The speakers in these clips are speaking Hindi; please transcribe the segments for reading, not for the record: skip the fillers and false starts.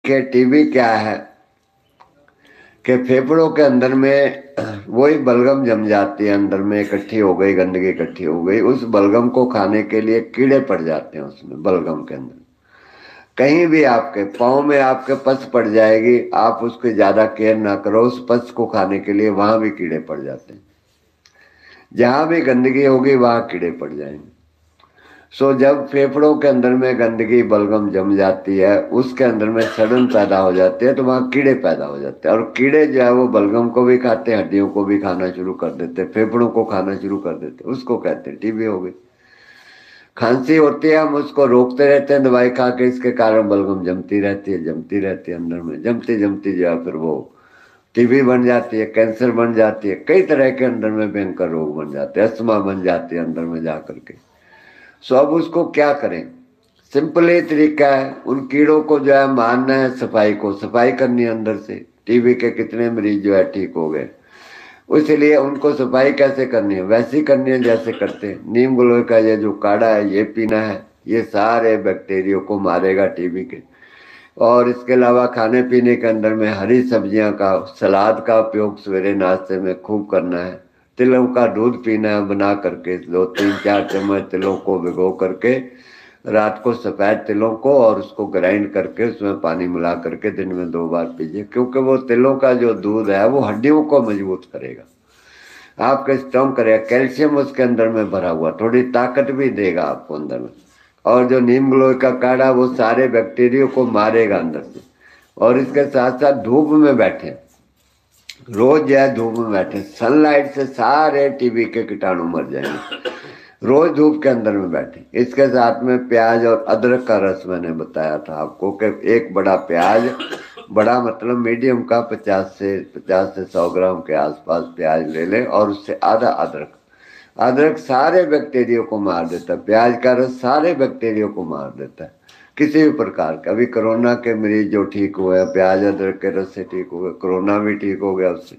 कि टीबी क्या है कि फेफड़ों के अंदर में वही बलगम जम जाती है, अंदर में इकट्ठी हो गई, गंदगी इकट्ठी हो गई, उस बलगम को खाने के लिए कीड़े पड़ जाते हैं उसमें, बलगम के अंदर। कहीं भी आपके पाँव में आपके पस पड़ जाएगी, आप उसकी ज्यादा केयर ना करो, उस पस को खाने के लिए वहां भी कीड़े पड़ जाते हैं। जहां भी गंदगी होगी वहां कीड़े पड़ जाएंगे। सो जब फेफड़ों के अंदर में गंदगी बलगम जम जाती है, उसके अंदर में सड़न पैदा हो जाती है, तो वहां कीड़े पैदा हो जाते हैं। और कीड़े जो है वो बलगम को भी खाते हैं, हड्डियों को भी खाना शुरू कर देते हैं, फेफड़ों को खाना शुरू कर देते हैं, उसको कहते हैं टीबी हो गई। खांसी होती है, हम उसको रोकते रहते हैं दवाई खा के, इसके कारण बलगम जमती रहती है, जमती रहती है, अंदर में जमती जमती जो है फिर वो टीबी बन जाती है, कैंसर बन जाती है, कई तरह के अंदर में भयंकर रोग बन जाते हैं, अस्थमा बन जाती है अंदर में जा करके। सो अब उसको क्या करें? सिंपल ही तरीका है, उन कीड़ों को जो है मारना है, सफाई करनी है अंदर से। टीबी के कितने मरीज जो है ठीक हो गए, इसलिए उनको सफाई कैसे करनी है? वैसी करनी है जैसे करते हैं। नीम गिलोय का ये जो काढ़ा है ये पीना है, ये सारे बैक्टीरिया को मारेगा टीबी के। और इसके अलावा खाने पीने के अंदर में हरी सब्जियां का, सलाद का उपयोग सवेरे नाश्ते में खूब करना है। तिलों का दूध पीना है बना करके, 2 3 4 चम्मच तिलों को भिगो करके रात को, सफेद तिलों को, और उसको ग्राइंड करके उसमें पानी मिला करके दिन में 2 बार पीजिए, क्योंकि वो तिलों का जो दूध है वो हड्डियों को मजबूत करेगा, आपके स्ट्रॉन्ग करेगा, कैल्शियम उसके अंदर में भरा हुआ, थोड़ी ताकत भी देगा आपको अंदर में। और जो नीम गिलोय का काढ़ा वो सारे बैक्टीरिया को मारेगा अंदर से। और इसके साथ साथ धूप में बैठे, रोज जो है धूप में बैठे, सनलाइट से सारे टीबी के कीटाणु मर जाएंगे। रोज धूप के अंदर में बैठे। इसके साथ में प्याज और अदरक का रस मैंने बताया था आपको कि एक बड़ा प्याज, बड़ा मतलब मीडियम का, 50 से 100 ग्राम के आसपास प्याज ले लें, और उससे आधा अदरक। अदरक सारे बैक्टीरिया को मार देता है, प्याज का रस सारे बैक्टीरिया को मार देता है किसी भी प्रकार का। अभी कोरोना के मरीज जो ठीक हुए हैं प्याज अदरक के रस से ठीक हुए, कोरोना भी ठीक हो गया उससे।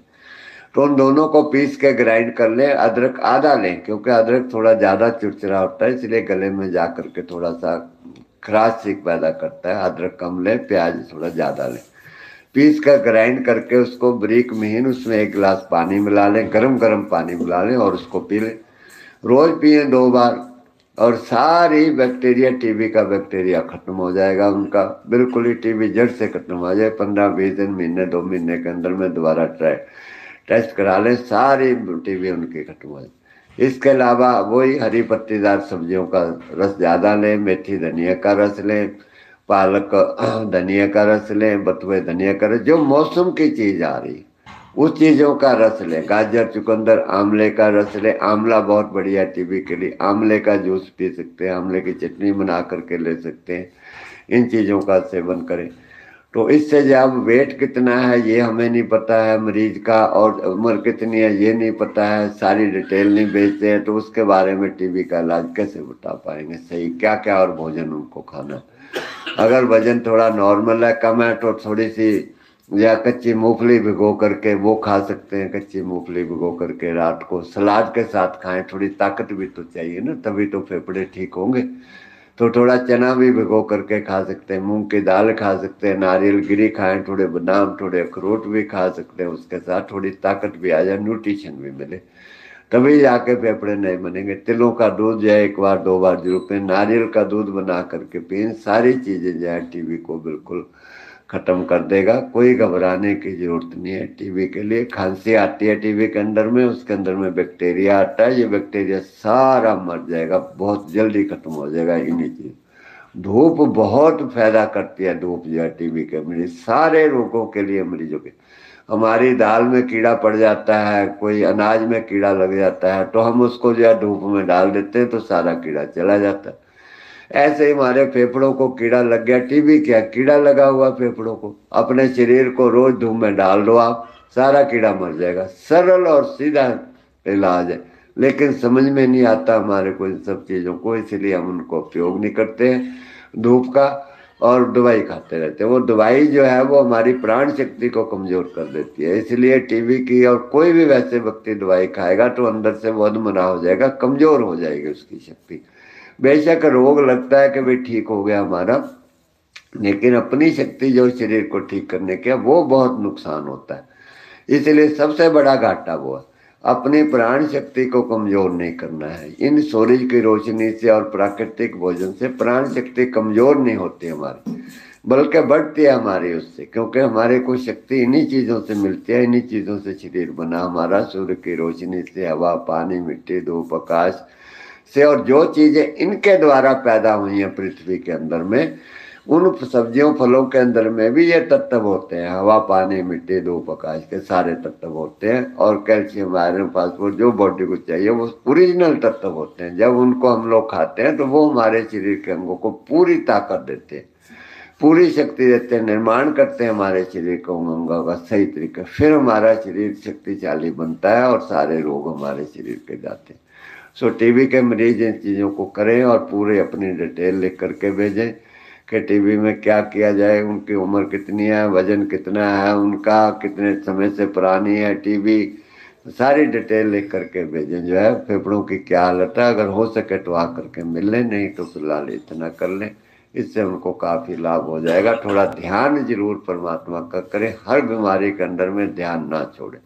तो उन दोनों को पीस के ग्राइंड कर लें, अदरक आधा लें, क्योंकि अदरक थोड़ा ज्यादा चिड़चिड़ा होता है, इसलिए गले में जा करके थोड़ा सा खराश सी पैदा करता है। अदरक कम लें, प्याज थोड़ा ज्यादा लें, पीस कर ग्राइंड करके उसको बारीक महीन, उसमें 1 गिलास पानी मिला लें, गरम गरम पानी मिला लें, और उसको पी लें। रोज पिए 2 बार, और सारी बैक्टीरिया, टीबी का बैक्टीरिया खत्म हो जाएगा उनका, बिल्कुल ही टीबी जड़ से खत्म हो जाए। 15 20 दिन, महीने 2 महीने के अंदर में दोबारा टेस्ट करा लें, सारी टीबी उनकी खत्म हो जाए। इसके अलावा वही हरी पत्तीदार सब्जियों का रस ज़्यादा लें, मेथी धनिया का रस लें, पालक धनिया का रस लें, बथुए धनिया का रस, जो मौसम की चीज़ आ रही उस चीज़ों का रस लें। गाजर, चुकंदर, आंवले का रस लें, आंवला बहुत बढ़िया टीबी के लिए, आंवले का जूस पी सकते हैं, आंवले की चटनी बना करके ले सकते हैं। इन चीज़ों का सेवन करें। तो इससे जब वेट कितना है ये हमें नहीं पता है मरीज का, और उम्र कितनी है ये नहीं पता है, सारी डिटेल नहीं भेजते हैं, तो उसके बारे में टीबी का इलाज कैसे बता पाएंगे सही, क्या क्या और भोजन उनको खाना है। अगर वजन थोड़ा नॉर्मल है, कम है, तो थोड़ी सी या कच्ची मूंगफली भिगो करके वो खा सकते हैं। कच्ची मूंगफली भिगो करके रात को सलाद के साथ खाएं, थोड़ी ताकत भी तो चाहिए ना, तभी तो फेफड़े ठीक होंगे। तो थोड़ा चना भी भिगो करके खा सकते हैं, मूंग की दाल खा सकते हैं, नारियल गिरी खाएं, थोड़े बादाम, थोड़े अखरोट भी खा सकते हैं, उसके साथ थोड़ी ताकत भी आ जाए, न्यूट्रिशन भी मिले, तभी जाके फेफड़े नहीं बनेंगे। तिलों का दूध जो है 1 बार 2 बार जरूर पिए, नारियल का दूध बना करके पिए, सारी चीजें जो है टीबी को बिल्कुल खत्म कर देगा। कोई घबराने की जरूरत नहीं है टीबी के लिए। खांसी आती है टीबी के अंदर में, उसके अंदर में बैक्टीरिया आता है, ये बैक्टीरिया सारा मर जाएगा, बहुत जल्दी खत्म हो जाएगा इन्हीं चीज। धूप बहुत फायदा करती है, धूप जो है टीबी के मरीज, सारे रोगों के लिए मरीजों के। हमारी दाल में कीड़ा पड़ जाता है, कोई अनाज में कीड़ा लग जाता है, तो हम उसको जो है धूप में डाल देते हैं तो सारा कीड़ा चला जाता है। ऐसे ही हमारे फेफड़ों को कीड़ा लग गया, टीबी क्या, कीड़ा लगा हुआ फेफड़ों को, अपने शरीर को रोज धूप में डाल दो आप, सारा कीड़ा मर जाएगा। सरल और सीधा इलाज है, लेकिन समझ में नहीं आता हमारे को इन सब चीज़ों को, इसलिए हम उनको उपयोग नहीं करते हैं धूप का, और दवाई खाते रहते हैं। वो दवाई जो है वो हमारी प्राण शक्ति को कमजोर कर देती है, इसलिए टीबी की और कोई भी वैसे व्यक्ति दवाई खाएगा तो अंदर से वो अधमरा हो जाएगा, कमजोर हो जाएगी उसकी शक्ति। बेशक रोग लगता है कि भाई ठीक हो गया हमारा, लेकिन अपनी शक्ति जो शरीर को ठीक करने की वो बहुत नुकसान होता है। इसलिए सबसे बड़ा घाटा वो है, अपनी प्राण शक्ति को कमजोर नहीं करना है। इन सूरज की रोशनी से और प्राकृतिक भोजन से प्राण शक्ति कमजोर नहीं होती हमारी, बल्कि बढ़ती है हमारी उससे, क्योंकि हमारे को शक्ति इन्हीं चीजों से मिलती है। इन्हीं चीजों से शरीर बना हमारा, सूर्य की रोशनी से, हवा, पानी, मिट्टी, धूप, आकाश से, और जो चीजें इनके द्वारा पैदा हुई हैं पृथ्वी के अंदर में, उन सब्जियों फलों के अंदर में भी ये तत्व होते हैं। हवा, पानी, मिट्टी, धूप, आकाश के सारे तत्व होते हैं। और कैल्शियम, आयरन, फास्फोरस जो बॉडी को चाहिए वो ओरिजिनल तत्व होते हैं। जब उनको हम लोग खाते हैं तो वो हमारे शरीर के अंगों को पूरी ताकत देते हैं, पूरी शक्ति देते हैं, निर्माण करते हैं हमारे शरीर को अंगों का सही तरीके। फिर हमारा शरीर शक्तिशाली बनता है और सारे रोग हमारे शरीर के जाते हैं। सो टीबी के मरीज इन चीज़ों को करें और पूरे अपनी डिटेल लिख करके भेजें कि टीबी में क्या किया जाए, उनकी उम्र कितनी है, वजन कितना है उनका, कितने समय से पुरानी है टीबी, सारी डिटेल लिख करके भेजें। जो है फेफड़ों की क्या हालत है, अगर हो सके तो आ करके मिल लें, नहीं तो फिलहाल इतना कर लें। इससे उनको काफ़ी लाभ हो जाएगा। थोड़ा ध्यान जरूर परमात्मा का करें, हर बीमारी के अंदर में ध्यान ना छोड़ें।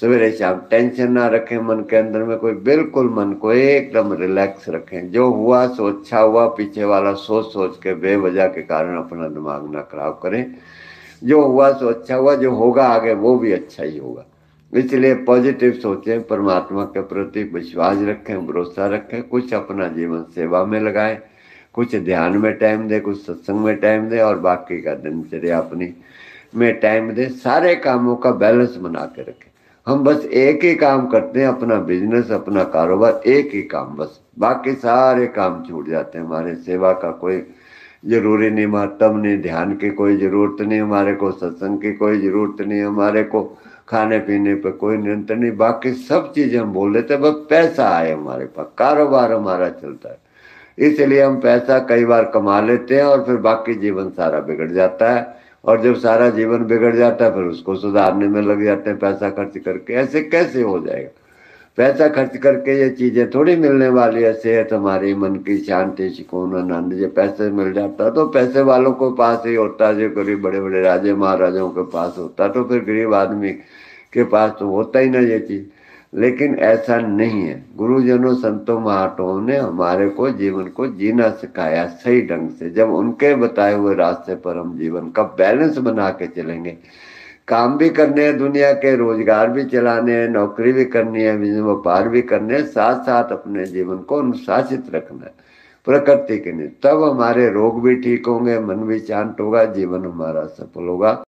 सवेरे शाम टेंशन ना रखें मन के अंदर में कोई, बिल्कुल मन को एकदम रिलैक्स रखें। जो हुआ सो अच्छा हुआ, पीछे वाला सोच सोच के बेवजह के कारण अपना दिमाग ना खराब करें। जो हुआ सो अच्छा हुआ, जो होगा आगे वो भी अच्छा ही होगा। इसलिए पॉजिटिव सोचें, परमात्मा के प्रति विश्वास रखें, भरोसा रखें, कुछ अपना जीवन सेवा में लगाएं, कुछ ध्यान में टाइम दे, कुछ सत्संग में टाइम दे, और बाकी का दिनचर्या अपनी में टाइम दे। सारे कामों का बैलेंस बना के रखें। हम बस एक ही काम करते हैं, अपना बिजनेस, अपना कारोबार, एक ही काम बस, बाकी सारे काम छूट जाते हैं हमारे। सेवा का कोई जरूरी नहीं, महत्व नहीं, ध्यान की कोई जरूरत नहीं हमारे को, सत्संग की कोई जरूरत नहीं हमारे को, खाने पीने पे कोई नियंत्रण नहीं, बाकी सब चीजें हम बोल लेते हैं, बस पैसा आए हमारे पास, कारोबार हमारा चलता है। इसलिए हम पैसा कई बार कमा लेते हैं और फिर बाकी जीवन सारा बिगड़ जाता है। और जब सारा जीवन बिगड़ जाता है फिर उसको सुधारने में लग जाते हैं पैसा खर्च करके। ऐसे कैसे हो जाएगा? पैसा खर्च करके ये चीजें थोड़ी मिलने वाली है। सेहत हमारी, मन की शांति, सुकून, आनंद, ये पैसे मिल जाता तो पैसे वालों को पास ही होता, जो गरीब बड़े बड़े राजे महाराजाओं के पास होता, तो फिर गरीब आदमी के पास तो होता ही ना ये चीज। लेकिन ऐसा नहीं है। गुरुजनों, संतों, महात्माओं ने हमारे को जीवन को जीना सिखाया सही ढंग से। जब उनके बताए हुए रास्ते पर हम जीवन का बैलेंस बना के चलेंगे, काम भी करने हैं, दुनिया के रोजगार भी चलाने हैं, नौकरी भी करनी है, व्यापार भी करने हैं, साथ साथ अपने जीवन को अनुशासित रखना है प्रकृति के लिए, तब हमारे रोग भी ठीक होंगे, मन भी शांत होगा, जीवन हमारा सफल होगा।